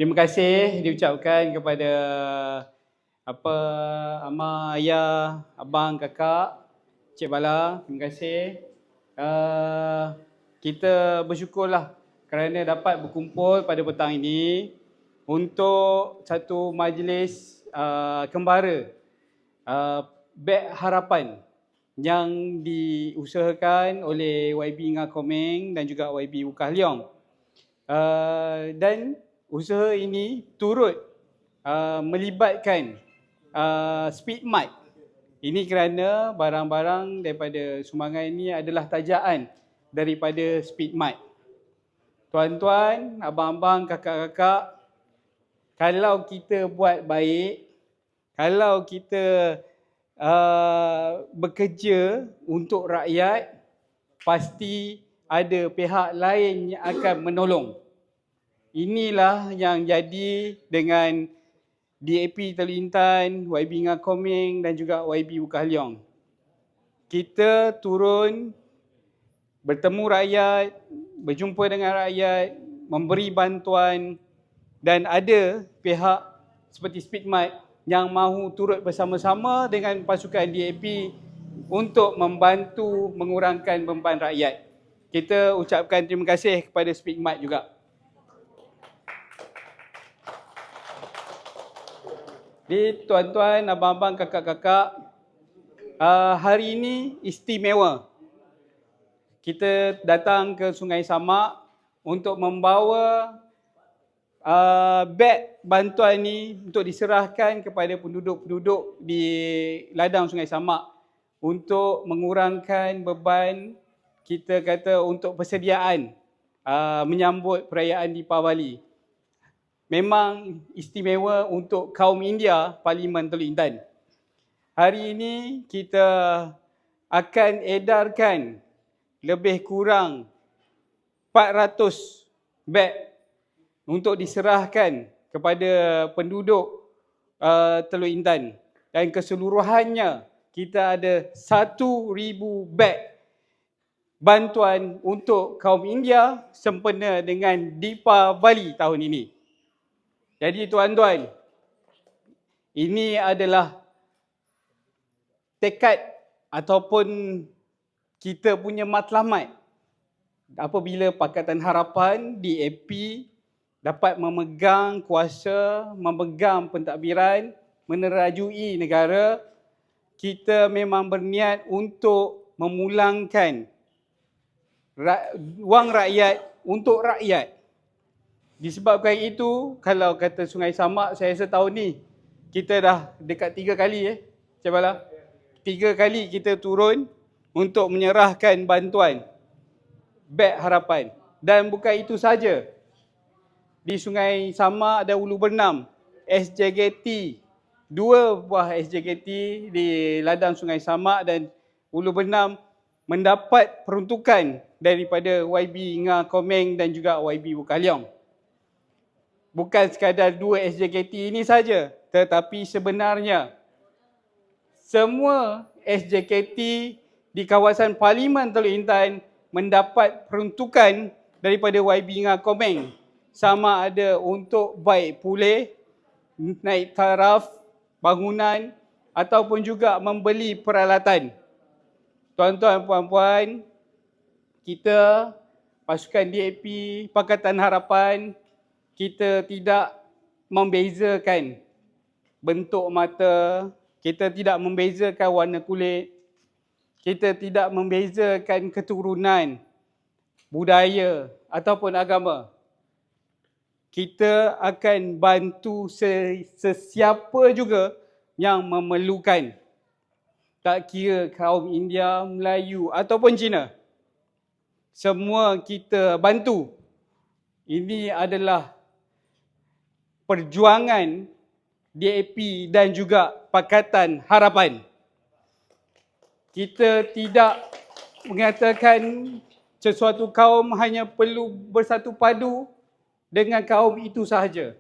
Terima kasih diucapkan kepada apa Amar, Ayah, Abang, Kakak, Cik Bala. Terima kasih. Kita bersyukurlah kerana dapat berkumpul pada petang ini untuk satu majlis kembara Beg Harapan yang diusahakan oleh YB Ngah Komeng dan juga YB Wukah Leong. Dan usaha ini turut melibatkan Speed Mart. Ini kerana barang-barang daripada sumbangan ini adalah tajaan daripada Speed Mart. Tuan-tuan, abang-abang, kakak-kakak, kalau kita buat baik, kalau kita bekerja untuk rakyat, pasti ada pihak lain yang akan menolong. Inilah yang jadi dengan DAP Teluk Intan, YB Ngah Komeng dan juga YB Wukah Leong. Kita turun bertemu rakyat, berjumpa dengan rakyat, memberi bantuan dan ada pihak seperti Speed Mart yang mahu turut bersama-sama dengan pasukan DAP untuk membantu mengurangkan beban rakyat. Kita ucapkan terima kasih kepada Speed Mart juga. Jadi tuan-tuan, abang-abang, kakak-kakak, hari ini istimewa. Kita datang ke Sungai Samak untuk membawa beg bantuan ini untuk diserahkan kepada penduduk-penduduk di ladang Sungai Samak untuk mengurangkan beban, kita kata, untuk persediaan menyambut perayaan Deepavali. Memang istimewa untuk kaum India Parlimen Teluk Intan. Hari ini kita akan edarkan lebih kurang 400 beg untuk diserahkan kepada penduduk Teluk Intan. Dan keseluruhannya kita ada 1,000 beg bantuan untuk kaum India sempena dengan Deepavali tahun ini. Jadi tuan-tuan, ini adalah tekad ataupun kita punya matlamat apabila Pakatan Harapan DAP dapat memegang kuasa, memegang pentadbiran, menerajui negara. Kita memang berniat untuk memulangkan wang rakyat untuk rakyat. Disebabkan itu, kalau kata Sungai Samak, saya rasa tahun ni kita dah dekat 3 kali Cik Bala. 3 kali kita turun untuk menyerahkan bantuan beg harapan. Dan bukan itu saja. Di Sungai Samak ada Ulu Bernam, SJGT, 2 buah SJGT di ladang Sungai Samak dan Ulu Bernam mendapat peruntukan daripada YB Ngah Komeng dan juga YB Wukah Leong. Bukan sekadar 2 SJKT ini saja, tetapi sebenarnya semua SJKT di kawasan Parlimen Teluk Intan mendapat peruntukan daripada YB Ngah Komeng, sama ada untuk baik pulih, naik taraf, bangunan ataupun juga membeli peralatan. Tuan-tuan, puan-puan, kita pasukan DAP, Pakatan Harapan, kita tidak membezakan bentuk mata, kita tidak membezakan warna kulit, kita tidak membezakan keturunan, budaya ataupun agama. Kita akan bantu sesiapa juga yang memerlukan. Tak kira kaum India, Melayu ataupun Cina. Semua kita bantu. Ini adalah perjuangan DAP dan juga Pakatan Harapan. Kita tidak mengatakan sesuatu kaum hanya perlu bersatu padu dengan kaum itu sahaja.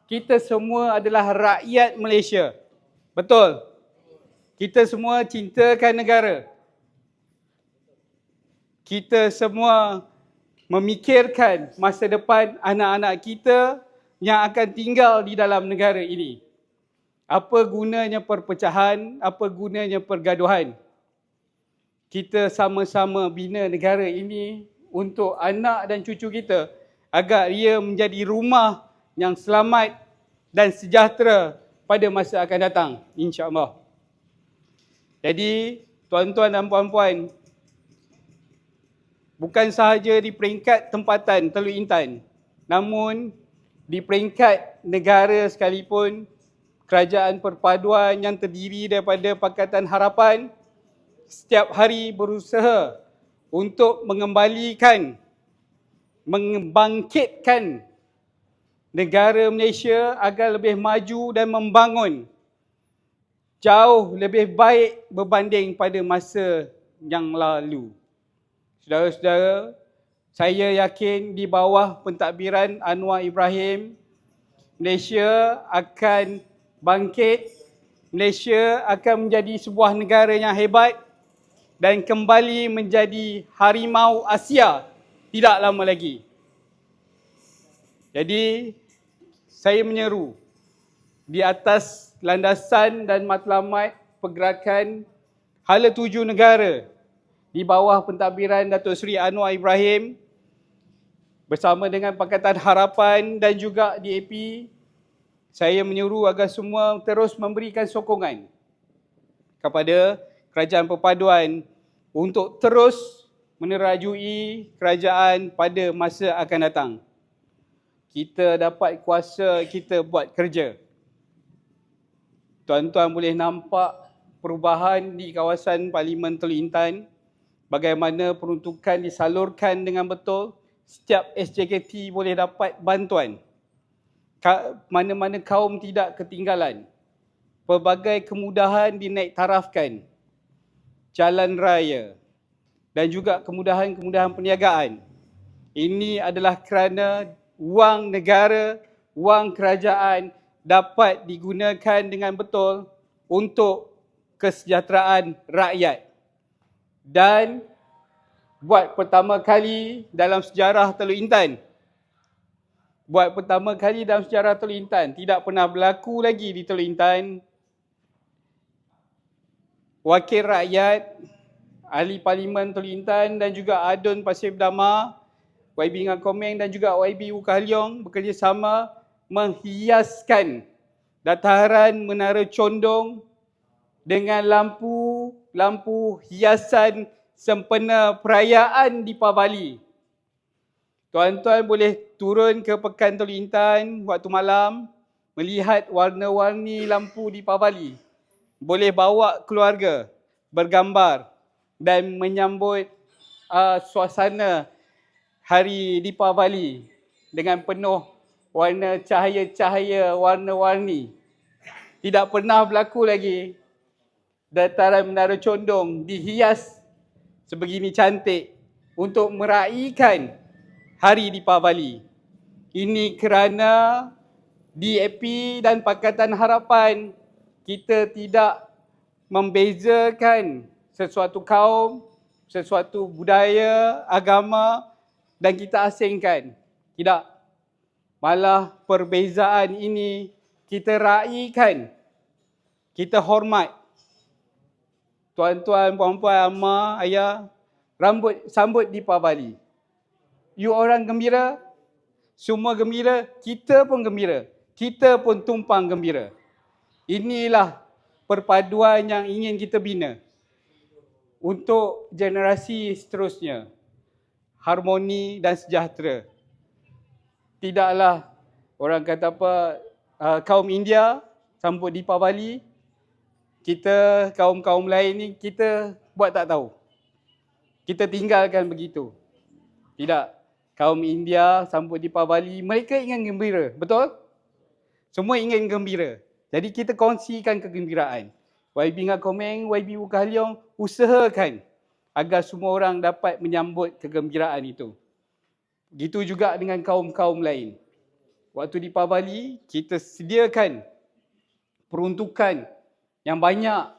Kita semua adalah rakyat Malaysia. Betul? Kita semua cintakan negara. Kita semua memikirkan masa depan anak-anak kita yang akan tinggal di dalam negara ini. Apa gunanya perpecahan? Apa gunanya pergaduhan? Kita sama-sama bina negara ini untuk anak dan cucu kita agar ia menjadi rumah yang selamat dan sejahtera pada masa akan datang, insya-Allah. Jadi, tuan-tuan dan puan-puan, bukan sahaja di peringkat tempatan Teluk Intan, namun di peringkat negara sekalipun, kerajaan perpaduan yang terdiri daripada Pakatan Harapan setiap hari berusaha untuk membangkitkan negara Malaysia agar lebih maju dan membangun jauh lebih baik berbanding pada masa yang lalu. Saudara-saudara, saya yakin di bawah pentadbiran Anwar Ibrahim, Malaysia akan bangkit, Malaysia akan menjadi sebuah negara yang hebat dan kembali menjadi harimau Asia tidak lama lagi. Jadi, saya menyeru di atas landasan dan matlamat pergerakan Hala Tuju Negara di bawah pentadbiran Datuk Seri Anwar Ibrahim bersama dengan Pakatan Harapan dan juga DAP, saya menyuruh agar semua terus memberikan sokongan kepada kerajaan perpaduan untuk terus menerajui kerajaan pada masa akan datang. Kita dapat kuasa, kita buat kerja. Tuan-tuan boleh nampak perubahan di kawasan Parlimen Teluk Intan, bagaimana peruntukan disalurkan dengan betul, setiap SJKT boleh dapat bantuan. Mana-mana kaum tidak ketinggalan. Pelbagai kemudahan dinaik tarafkan. Jalan raya dan juga kemudahan-kemudahan perniagaan. Ini adalah kerana wang negara, wang kerajaan dapat digunakan dengan betul untuk kesejahteraan rakyat. Dan buat pertama kali dalam sejarah Teluk Intan, tidak pernah berlaku lagi di Teluk Intan, wakil rakyat, ahli Parlimen Teluk Intan dan juga Adun Pasir Berdamar, YB Ngah Komeng dan juga YB Wu Kah Leong bekerjasama menghiaskan dataran Menara Condong dengan lampu hiasan sempena perayaan Deepavali. Tuan-tuan boleh turun ke Pekan Teluk Intan waktu malam, melihat warna-warni lampu Deepavali. Boleh bawa keluarga, bergambar dan menyambut suasana hari Deepavali dengan penuh warna cahaya-cahaya warna-warni. Tidak pernah berlaku lagi dataran Menara Condong dihias sebegini cantik untuk meraihkan hari Deepavali. Ini kerana DAP dan Pakatan Harapan kita tidak membezakan sesuatu kaum, sesuatu budaya, agama dan kita asingkan. Tidak. Malah perbezaan ini kita raikan, kita hormat. Tuan-tuan, puan-puan, amah, ayah, sambut Deepavali. You orang gembira, semua gembira, kita pun gembira. Kita pun tumpang gembira. Inilah perpaduan yang ingin kita bina untuk generasi seterusnya. Harmoni dan sejahtera. Tidaklah orang kata apa, kaum India sambut Deepavali, kita kaum-kaum lain ni kita buat tak tahu. Kita tinggalkan begitu. Tidak. Kaum India sambut Deepavali, mereka ingin gembira. Betul? Semua ingin gembira. Jadi kita kongsikan kegembiraan. YB Ngah Komeng, YB Wu Kah Leong usahakan agar semua orang dapat menyambut kegembiraan itu. Gitu juga dengan kaum-kaum lain. Waktu Deepavali, kita sediakan peruntukan yang banyak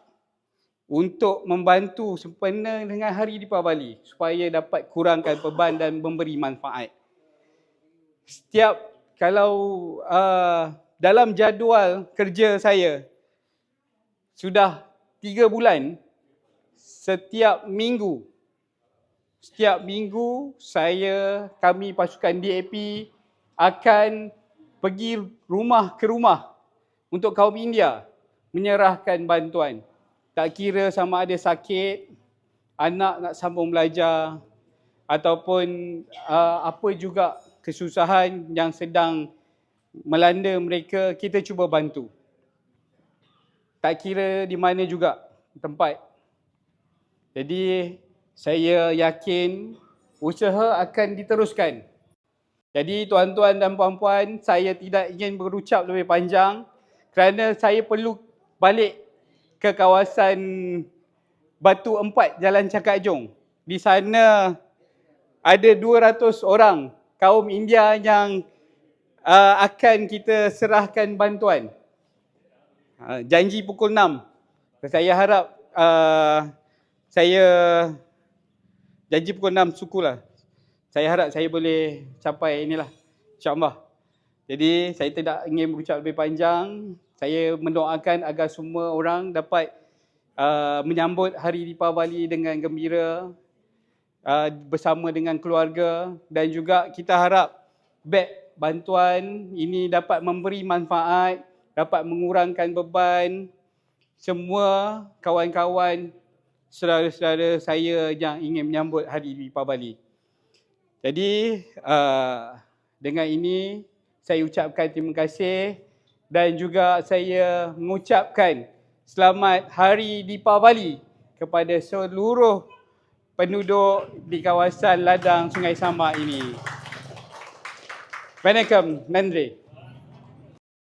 untuk membantu sempena dengan hari Deepavali supaya dapat kurangkan beban dan memberi manfaat. Setiap kalau dalam jadual kerja saya sudah 3 bulan, setiap minggu kami pasukan DAP akan pergi rumah ke rumah untuk kaum India menyerahkan bantuan. Tak kira sama ada sakit, anak nak sambung belajar ataupun apa juga kesusahan yang sedang melanda mereka, kita cuba bantu. Tak kira di mana juga tempat. Jadi saya yakin usaha akan diteruskan. Jadi tuan-tuan dan puan-puan, saya tidak ingin berucap lebih panjang kerana saya perlu balik ke kawasan Batu Empat, Jalan Cakak Jong. Di sana ada 200 orang kaum India yang akan kita serahkan bantuan. Janji pukul 6. Saya harap saya janji pukul 6 sukulah. Saya harap saya boleh capai inilah, insya-Allah. Jadi saya tidak ingin berucap lebih panjang. Saya mendoakan agar semua orang dapat menyambut Hari Deepavali dengan gembira bersama dengan keluarga, dan juga kita harap beg bantuan ini dapat memberi manfaat, dapat mengurangkan beban semua kawan-kawan, saudara-saudara saya yang ingin menyambut Hari Deepavali. Jadi dengan ini saya ucapkan terima kasih dan juga saya mengucapkan selamat Hari Deepavali kepada seluruh penduduk di kawasan ladang Sungai Samak ini. Vanakkam, Nandri.